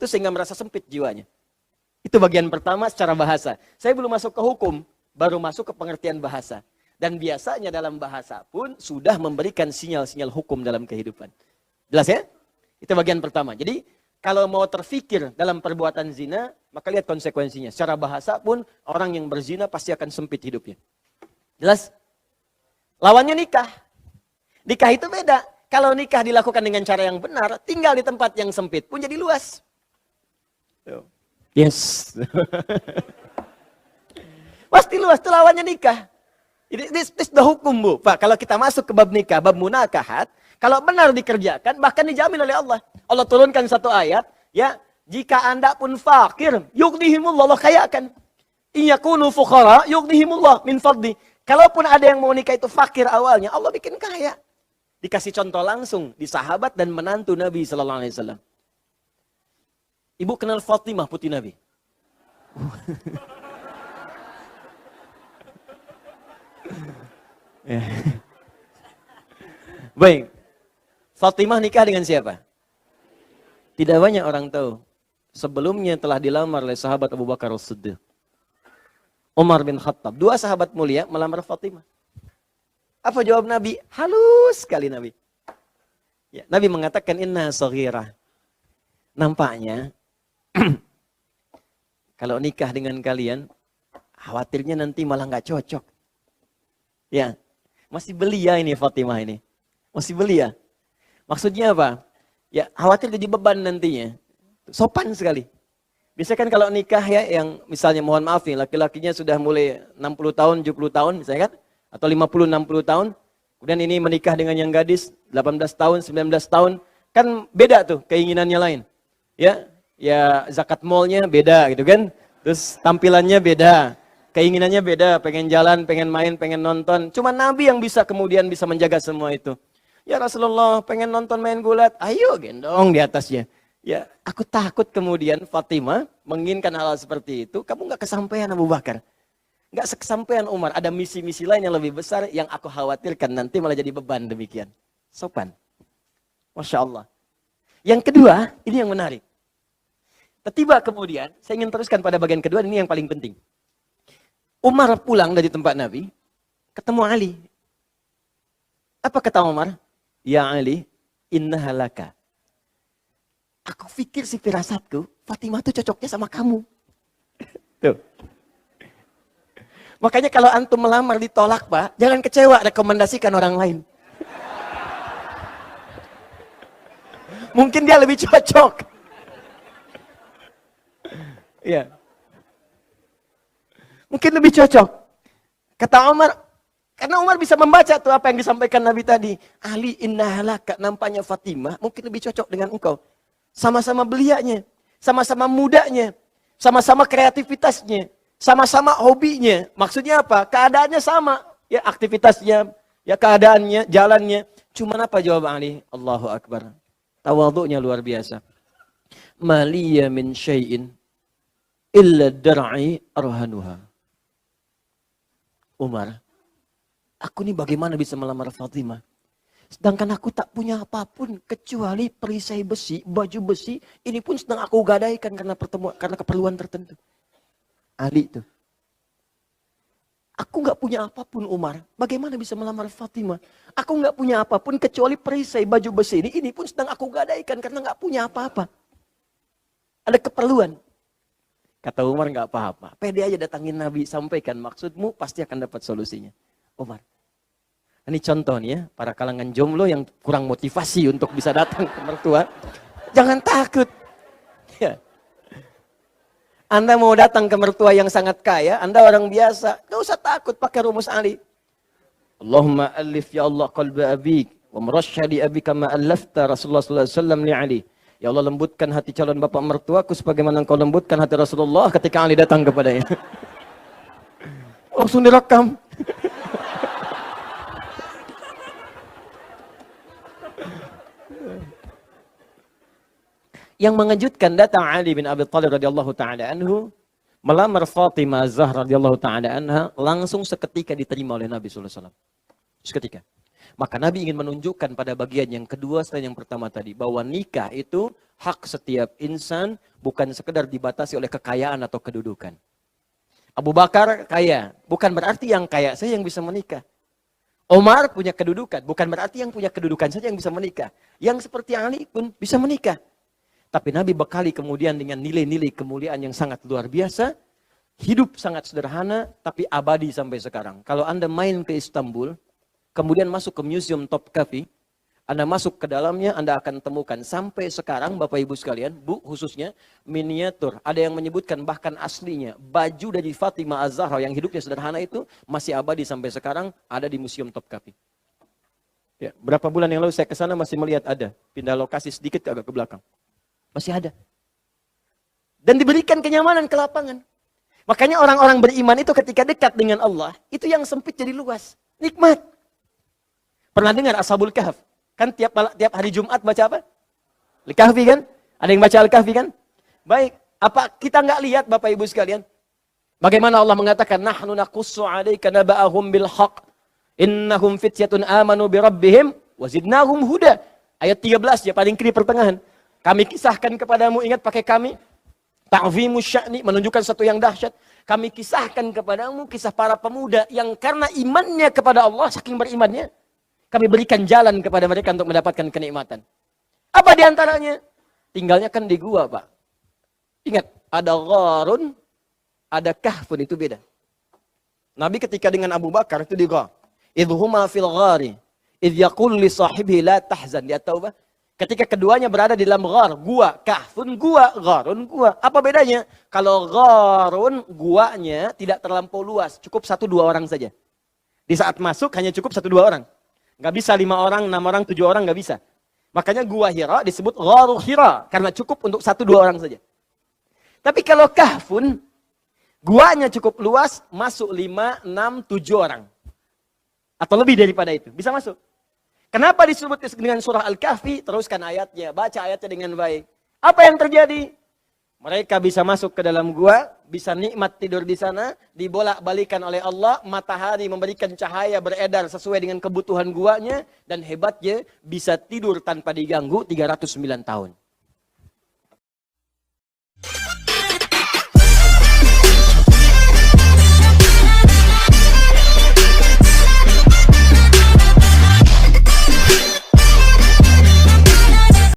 Itu sehingga merasa sempit jiwanya. Itu bagian pertama secara bahasa. Saya belum masuk ke hukum, baru masuk ke pengertian bahasa. Dan biasanya dalam bahasa pun sudah memberikan sinyal-sinyal hukum dalam kehidupan. Jelas ya? Itu bagian pertama. Jadi kalau mau terfikir dalam perbuatan zina, maka lihat konsekuensinya. Secara bahasa pun orang yang berzina pasti akan sempit hidupnya. Jelas? Lawannya nikah. Nikah itu beda. Kalau nikah dilakukan dengan cara yang benar, tinggal di tempat yang sempit pun jadi luas. Yes. Pasti luas, itu lawannya nikah. This the hukum, Bu. Pak, kalau kita masuk ke bab nikah, bab munakahat, kalau benar dikerjakan, bahkan dijamin oleh Allah. Allah turunkan satu ayat, ya, jika Anda pun fakir, yughnihimullah, Allah kayakan. In yakunu fuqara, yughnihimullah min fadli. Kalaupun ada yang mau nikah itu fakir awalnya, Allah bikin kaya. Dikasih contoh langsung di sahabat dan menantu Nabi sallallahu alaihi wasallam. Ibu kenal Fatimah putri Nabi? Baik. Fatimah nikah dengan siapa? Tidak banyak orang tahu. Sebelumnya telah dilamar oleh sahabat Abu Bakar As-Siddiq, Umar bin Khattab. Dua sahabat mulia melamar Fatimah. Apa jawab Nabi? Halus sekali Nabi. Ya, Nabi mengatakan inna saghirah. Nampaknya kalau nikah dengan kalian, khawatirnya nanti malah nggak cocok. Ya, masih belia ini Fatimah ini. Masih belia. Maksudnya apa? Ya, khawatir jadi beban nantinya. Sopan sekali. Biasanya kan kalau nikah ya, yang misalnya mohon maaf nih, laki-lakinya sudah mulai 60 tahun, 70 tahun misalnya kan, atau 50-60 tahun, kemudian ini menikah dengan yang gadis, 18 tahun, 19 tahun, kan beda tuh keinginannya lain. Ya zakat malnya beda gitu kan, terus tampilannya beda, keinginannya beda, pengen jalan, pengen main, pengen nonton. Cuma Nabi yang bisa kemudian bisa menjaga semua itu. Ya Rasulullah, pengen nonton main gulat, ayo gendong di atasnya. Ya, aku takut kemudian Fatimah menginginkan hal seperti itu, kamu nggak kesampaian Abu Bakar. Nggak kesampaian Umar, ada misi-misi lain yang lebih besar yang aku khawatirkan nanti malah jadi beban demikian. Sopan. Masya Allah. Yang kedua, ini yang menarik. Tiba kemudian, saya ingin teruskan pada bagian kedua, ini yang paling penting. Umar pulang dari tempat Nabi, ketemu Ali. Apa kata Umar? Ya Ali, innaha laka. Aku pikir si firasatku, Fatimah tuh cocoknya sama kamu. Tuh. Makanya kalau antum melamar ditolak, Pak, jangan kecewa, rekomendasikan orang lain. Mungkin dia lebih cocok. Iya. Mungkin lebih cocok. Kata Umar, karena Umar bisa membaca tuh apa yang disampaikan Nabi tadi. Ali innahalaka, nampaknya Fatimah mungkin lebih cocok dengan engkau. Sama-sama belianya, sama-sama mudanya, sama-sama kreativitasnya, sama-sama hobinya. Maksudnya apa? Keadaannya sama, ya aktivitasnya, ya keadaannya, jalannya. Cuman apa jawab Ali? Allahu Akbar. Tawadhu'nya luar biasa. Maliya min syai'in illa dar'i arhanuha. Umar, aku ini bagaimana bisa melamar Fatimah? Sedangkan aku tak punya apapun kecuali perisai besi, baju besi. Ini pun sedang aku gadaikan karena keperluan tertentu. Ali itu. Aku nggak punya apapun Umar. Bagaimana bisa melamar Fatimah? Aku nggak punya apapun kecuali perisai baju besi ini. Ini pun sedang aku gadaikan karena nggak punya apa-apa. Ada keperluan. Kata Umar nggak apa-apa. Pede aja datangin Nabi, sampaikan maksudmu pasti akan dapat solusinya. Umar. Ini contoh nih ya, para kalangan jomblo yang kurang motivasi untuk bisa datang ke mertua. Jangan takut. Ya. Anda mau datang ke mertua yang sangat kaya, Anda orang biasa. Gak usah takut pakai rumus Ali. Allahumma alif ya Allah qalba abik. Wa merasyadi abika ma'allafta Rasulullah SAW li Ali. Ya Allah lembutkan hati calon bapak mertuaku sebagaimana engkau lembutkan hati Rasulullah ketika Ali datang kepadanya. Langsung direkam. Yang mengejutkan datang Ali bin Abi Thalib radhiyallahu taala anhu melamar Fatimah Zahra radhiyallahu taala anha langsung seketika diterima oleh Nabi sallallahu alaihi wasallam. Seketika. Maka Nabi ingin menunjukkan pada bagian yang kedua selain yang pertama tadi, bahwa nikah itu hak setiap insan, bukan sekedar dibatasi oleh kekayaan atau kedudukan. Abu Bakar kaya, bukan berarti yang kaya saja yang bisa menikah. Omar punya kedudukan, bukan berarti yang punya kedudukan saja yang bisa menikah. Yang seperti Ali pun bisa menikah. Tapi Nabi bekali kemudian dengan nilai-nilai kemuliaan yang sangat luar biasa. Hidup sangat sederhana, tapi abadi sampai sekarang. Kalau Anda main ke Istanbul, kemudian masuk ke Museum Topkapi, Anda masuk ke dalamnya, Anda akan temukan sampai sekarang, Bapak Ibu sekalian, Bu khususnya, miniatur. Ada yang menyebutkan bahkan aslinya, baju dari Fatimah Az-Zahra yang hidupnya sederhana itu, masih abadi sampai sekarang, ada di Museum Topkapi. Ya, berapa bulan yang lalu saya ke sana masih melihat ada. Pindah lokasi sedikit agak ke belakang. Masih ada. Dan diberikan kenyamanan ke lapangan. Makanya orang-orang beriman itu ketika dekat dengan Allah, itu yang sempit jadi luas. Nikmat. Pernah dengar Ashabul Kahf? Kan tiap hari Jumat baca apa? Al-Kahfi kan? Ada yang baca Al-Kahfi kan? Baik. Apa kita nggak lihat Bapak Ibu sekalian? Bagaimana Allah mengatakan, Nahnu naqussu 'alaika naba'ahum bil haqq. Innahum fityatun amanu bi rabbihim wa zidnahum huda. Ayat 13 ya, paling kiri pertengahan. Kami kisahkan kepadamu, ingat pakai kami. Ta'zimu sya'ni, menunjukkan sesuatu yang dahsyat. Kami kisahkan kepadamu kisah para pemuda yang karena imannya kepada Allah, saking berimannya, kami berikan jalan kepada mereka untuk mendapatkan kenikmatan. Apa diantaranya? Tinggalnya kan di gua, Pak. Ingat, ada gharun, ada kahfun, itu beda. Nabi ketika dengan Abu Bakar itu di ghar. Idhuma fil ghari, idh yaqul li sahibihi la tahzan. Dia tahu, Pak? Ketika keduanya berada di dalam ghar, gua, kahfun gua, gharun gua. Apa bedanya? Kalau gharun, guanya tidak terlampau luas, cukup 1-2 orang saja. Di saat masuk hanya cukup 1-2 orang. Nggak bisa 5 orang, 6 orang, 7 orang, nggak bisa. Makanya gua Hira disebut gharu Hira, karena cukup untuk 1-2 orang saja. Tapi kalau kahfun, guanya cukup luas, masuk 5, 6, 7 orang. Atau lebih daripada itu, bisa masuk. Kenapa disebut dengan surah Al-Kahfi? Teruskan ayatnya, baca ayatnya dengan baik. Apa yang terjadi? Mereka bisa masuk ke dalam gua, bisa nikmat tidur di sana, dibolak-balikan oleh Allah, matahari memberikan cahaya beredar sesuai dengan kebutuhan guanya, dan hebatnya bisa tidur tanpa diganggu 309 tahun.